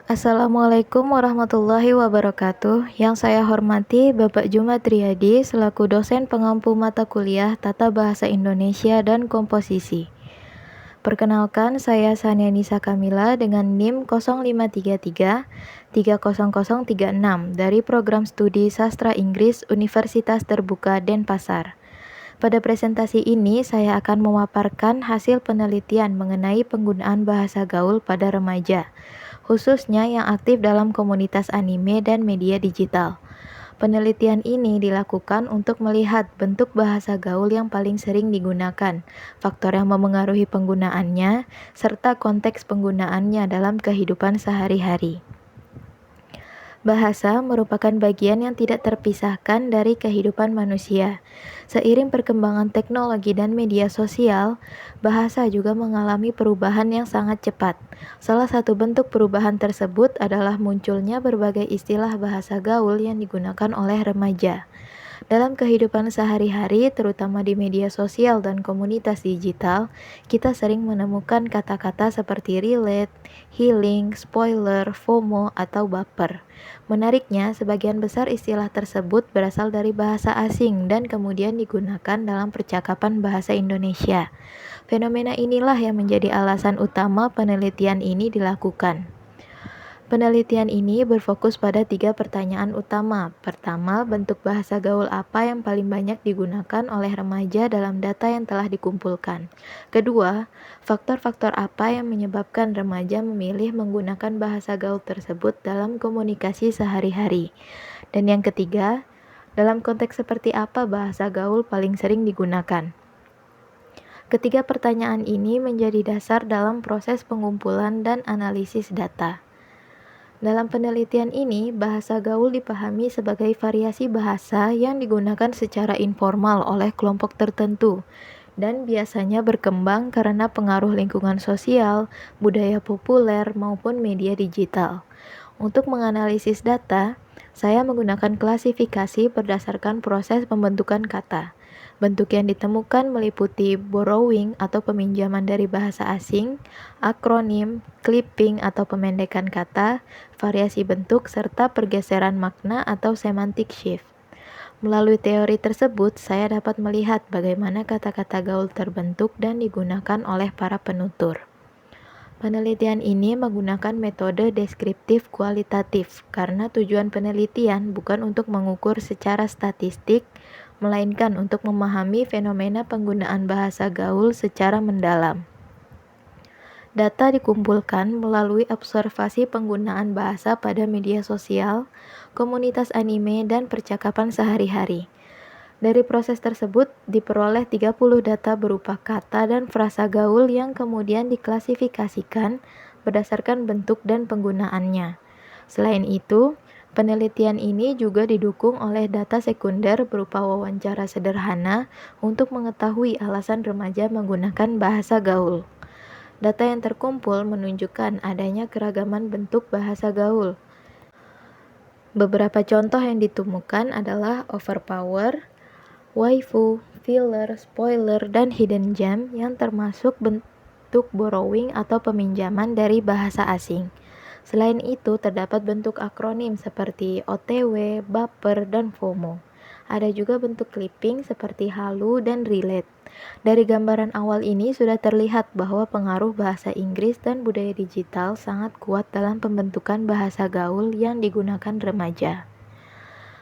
Assalamualaikum warahmatullahi wabarakatuh. Yang saya hormati Bapak Jumat Riyadi selaku dosen pengampu mata kuliah Tata Bahasa Indonesia dan Komposisi. Perkenalkan, saya Sania Nisa Kamila dengan NIM 0533 30036 dari Program Studi Sastra Inggris Universitas Terbuka Denpasar. Pada presentasi ini, saya akan memaparkan hasil penelitian mengenai penggunaan bahasa gaul pada remaja, khususnya yang aktif dalam komunitas anime dan media digital. Penelitian ini dilakukan untuk melihat bentuk bahasa gaul yang paling sering digunakan, faktor yang memengaruhi penggunaannya, serta konteks penggunaannya dalam kehidupan sehari-hari. Bahasa merupakan bagian yang tidak terpisahkan dari kehidupan manusia. Seiring perkembangan teknologi dan media sosial, bahasa juga mengalami perubahan yang sangat cepat. Salah satu bentuk perubahan tersebut adalah munculnya berbagai istilah bahasa gaul yang digunakan oleh remaja. Dalam kehidupan sehari-hari, terutama di media sosial dan komunitas digital, kita sering menemukan kata-kata seperti relate, healing, spoiler, FOMO, atau baper. Menariknya, sebagian besar istilah tersebut berasal dari bahasa asing dan kemudian digunakan dalam percakapan bahasa Indonesia. Fenomena inilah yang menjadi alasan utama penelitian ini dilakukan. Penelitian ini berfokus pada 3 pertanyaan utama. Pertama, bentuk bahasa gaul apa yang paling banyak digunakan oleh remaja dalam data yang telah dikumpulkan. Kedua, faktor-faktor apa yang menyebabkan remaja memilih menggunakan bahasa gaul tersebut dalam komunikasi sehari-hari. Dan yang ketiga, dalam konteks seperti apa bahasa gaul paling sering digunakan. Ketiga pertanyaan ini menjadi dasar dalam proses pengumpulan dan analisis data. Dalam penelitian ini, bahasa gaul dipahami sebagai variasi bahasa yang digunakan secara informal oleh kelompok tertentu dan biasanya berkembang karena pengaruh lingkungan sosial, budaya populer, maupun media digital. Untuk menganalisis data, saya menggunakan klasifikasi berdasarkan proses pembentukan kata. Bentuk yang ditemukan meliputi borrowing atau peminjaman dari bahasa asing, akronim, clipping atau pemendekan kata, variasi bentuk, serta pergeseran makna atau semantic shift. Melalui teori tersebut, saya dapat melihat bagaimana kata-kata gaul terbentuk dan digunakan oleh para penutur. Penelitian ini menggunakan metode deskriptif kualitatif karena tujuan penelitian bukan untuk mengukur secara statistik, melainkan untuk memahami fenomena penggunaan bahasa gaul secara mendalam. Data dikumpulkan melalui observasi penggunaan bahasa pada media sosial, komunitas anime, dan percakapan sehari-hari. Dari proses tersebut diperoleh 30 data berupa kata dan frasa gaul yang kemudian diklasifikasikan berdasarkan bentuk dan penggunaannya. Selain itu, penelitian ini juga didukung oleh data sekunder berupa wawancara sederhana untuk mengetahui alasan remaja menggunakan bahasa gaul. Data yang terkumpul menunjukkan adanya keragaman bentuk bahasa gaul. Beberapa contoh yang ditemukan adalah overpower, waifu, filler, spoiler, dan hidden gem yang termasuk bentuk borrowing atau peminjaman dari bahasa asing. Selain itu, terdapat bentuk akronim seperti OTW, baper, dan FOMO. Ada juga bentuk clipping seperti halu dan relate. Dari gambaran awal ini sudah terlihat bahwa pengaruh bahasa Inggris dan budaya digital sangat kuat dalam pembentukan bahasa gaul yang digunakan remaja.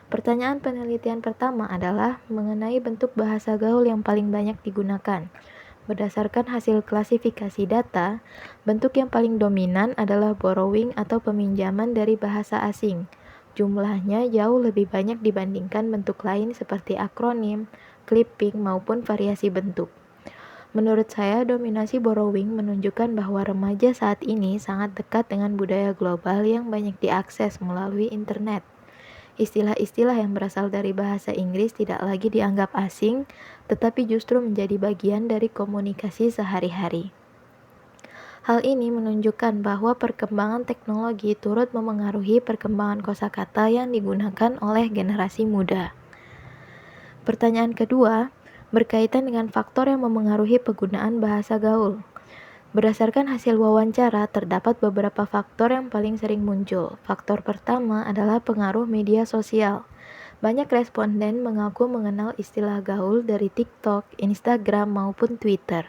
Pertanyaan penelitian pertama adalah mengenai bentuk bahasa gaul yang paling banyak digunakan. Berdasarkan hasil klasifikasi data, bentuk yang paling dominan adalah borrowing atau peminjaman dari bahasa asing. Jumlahnya jauh lebih banyak dibandingkan bentuk lain seperti akronim, clipping, maupun variasi bentuk. Menurut saya, dominasi borrowing menunjukkan bahwa remaja saat ini sangat dekat dengan budaya global yang banyak diakses melalui internet. Istilah-istilah yang berasal dari bahasa Inggris tidak lagi dianggap asing, tetapi justru menjadi bagian dari komunikasi sehari-hari. Hal ini menunjukkan bahwa perkembangan teknologi turut memengaruhi perkembangan kosakata yang digunakan oleh generasi muda. Pertanyaan kedua berkaitan dengan faktor yang memengaruhi penggunaan bahasa gaul. Berdasarkan hasil wawancara, terdapat beberapa faktor yang paling sering muncul. Faktor pertama adalah pengaruh media sosial. Banyak responden mengaku mengenal istilah gaul dari TikTok, Instagram, maupun Twitter.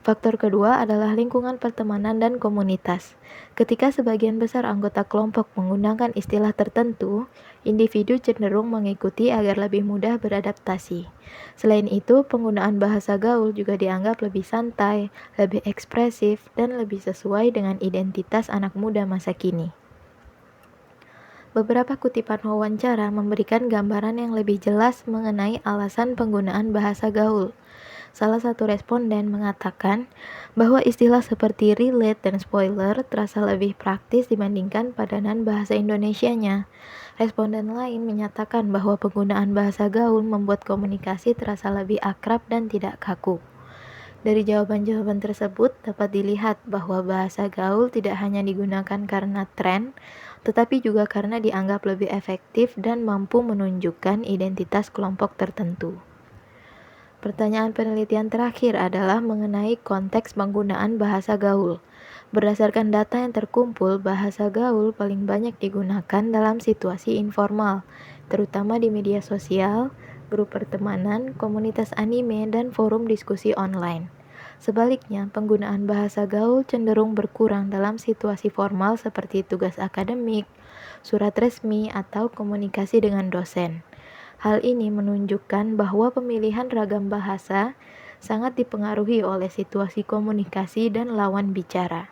Faktor kedua adalah lingkungan pertemanan dan komunitas. Ketika sebagian besar anggota kelompok menggunakan istilah tertentu, individu cenderung mengikuti agar lebih mudah beradaptasi. Selain itu, penggunaan bahasa gaul juga dianggap lebih santai, lebih ekspresif, dan lebih sesuai dengan identitas anak muda masa kini. Beberapa kutipan wawancara memberikan gambaran yang lebih jelas mengenai alasan penggunaan bahasa gaul. Salah satu responden mengatakan bahwa istilah seperti relate dan spoiler terasa lebih praktis dibandingkan padanan bahasa Indonesianya. Responden lain menyatakan bahwa penggunaan bahasa gaul membuat komunikasi terasa lebih akrab dan tidak kaku. Dari jawaban-jawaban tersebut dapat dilihat bahwa bahasa gaul tidak hanya digunakan karena tren, tetapi juga karena dianggap lebih efektif dan mampu menunjukkan identitas kelompok tertentu. Pertanyaan penelitian terakhir adalah mengenai konteks penggunaan bahasa gaul. Berdasarkan data yang terkumpul, bahasa gaul paling banyak digunakan dalam situasi informal, terutama di media sosial, grup pertemanan, komunitas anime, dan forum diskusi online. Sebaliknya, penggunaan bahasa gaul cenderung berkurang dalam situasi formal seperti tugas akademik, surat resmi, atau komunikasi dengan dosen. Hal ini menunjukkan bahwa pemilihan ragam bahasa sangat dipengaruhi oleh situasi komunikasi dan lawan bicara.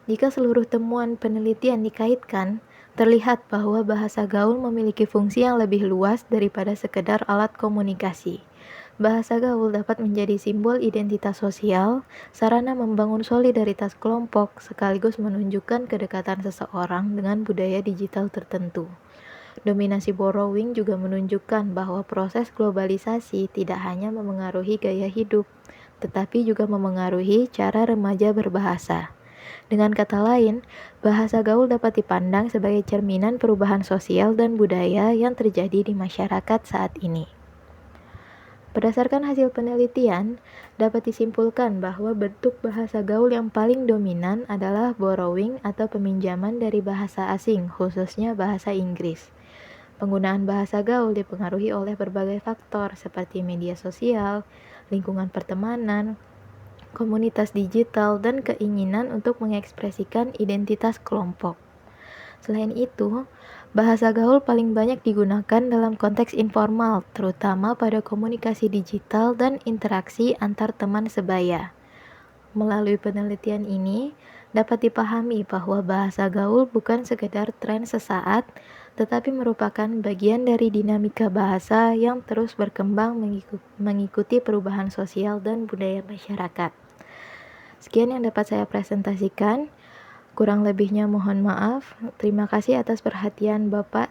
Jika seluruh temuan penelitian dikaitkan, terlihat bahwa bahasa gaul memiliki fungsi yang lebih luas daripada sekedar alat komunikasi. Bahasa gaul dapat menjadi simbol identitas sosial, sarana membangun solidaritas kelompok, sekaligus menunjukkan kedekatan seseorang dengan budaya digital tertentu. Dominasi borrowing juga menunjukkan bahwa proses globalisasi tidak hanya memengaruhi gaya hidup, tetapi juga memengaruhi cara remaja berbahasa. Dengan kata lain, bahasa gaul dapat dipandang sebagai cerminan perubahan sosial dan budaya yang terjadi di masyarakat saat ini. Berdasarkan hasil penelitian, dapat disimpulkan bahwa bentuk bahasa gaul yang paling dominan adalah borrowing atau peminjaman dari bahasa asing, khususnya bahasa Inggris. Penggunaan bahasa gaul dipengaruhi oleh berbagai faktor seperti media sosial, lingkungan pertemanan, komunitas digital, dan keinginan untuk mengekspresikan identitas kelompok. Selain itu, bahasa gaul paling banyak digunakan dalam konteks informal, terutama pada komunikasi digital dan interaksi antar teman sebaya. Melalui penelitian ini, dapat dipahami bahwa bahasa gaul bukan sekedar tren sesaat, tetapi merupakan bagian dari dinamika bahasa yang terus berkembang mengikuti perubahan sosial dan budaya masyarakat. Sekian yang dapat saya presentasikan. Kurang lebihnya mohon maaf. Terima kasih atas perhatian Bapak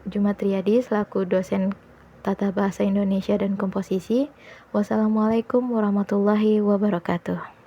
Jumatriyadi selaku dosen Tata Bahasa Indonesia dan Komposisi. Wassalamualaikum warahmatullahi wabarakatuh.